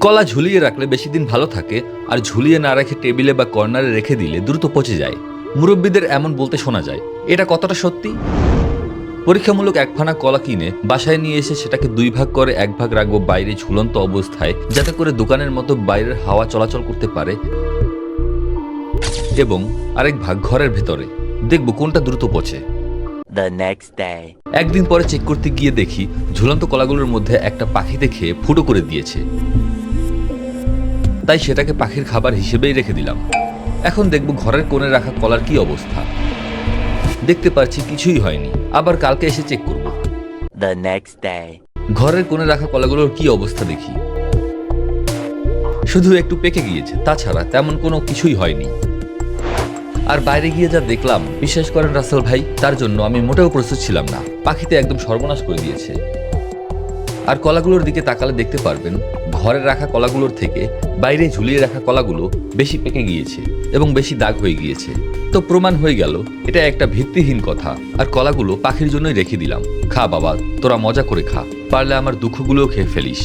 কলা ঝুলিয়ে রাখলে বেশি দিন ভালো থাকে, আর ঝুলিয়ে না রেখে টেবিলে বা কর্নারে রেখে দিলে দ্রুত পচে যায়। মুরব্বীদের এমন বলতে শোনা যায়, এটা কতটা সত্যি? পরীক্ষামূলক একখানা কলা কিনে বাসায় নিয়ে এসে সেটাকে 2 ভাগ করে 1 ভাগ রাখবো বাইরে ঝুলন্ত অবস্থায়, যাতে করে দোকানের মতো বাইরের হাওয়া চলাচল করতে পারে, এবং আরেক ভাগ ঘরের ভেতরে। দেখব কোনটা দ্রুত পচে। The next day. একদিন পরে চেক করতে গিয়ে দেখি ঝুলন্ত কলাগুলোর মধ্যে একটা পাখিতে খেয়ে ফুটো করে দিয়েছে। তাই সেটাকে পাখির খাবার হিসেবেই রেখে দিলাম। এখন দেখব ঘরের কোণে রাখা কলার কি অবস্থা। দেখতে পাচ্ছি কিছুই হয়নি। আবার কালকে এসে চেক করব। The next day. ঘরের কোণে রাখা কলাগুলোর কি অবস্থা দেখি। শুধু একটু পেকে গিয়েছে, তাছাড়া তেমন কোনো কিছুই হয়নি। আর বাইরে গিয়ে যা দেখলাম, বিশ্বাস করেন রাসেল ভাই, তার জন্য আমি মোটেও প্রস্তুত ছিলাম না। পাখিতে একদম সর্বনাশ করে দিয়েছে। আর কলাগুলোর দিকে তাকালে দেখতে পারবেন, ঘরে রাখা কলাগুলোর থেকে বাইরে ঝুলিয়ে রাখা কলাগুলো বেশি পেকে গিয়েছে এবং বেশি দাগ হয়ে গিয়েছে। তো প্রমাণ হয়ে গেল এটা একটা ভিত্তিহীন কথা। আর কলাগুলো পাখির জন্যই রেখে দিলাম। খা বাবা, তোরা মজা করে খা, পারলে আমার দুঃখগুলোও খেয়ে ফেলিস।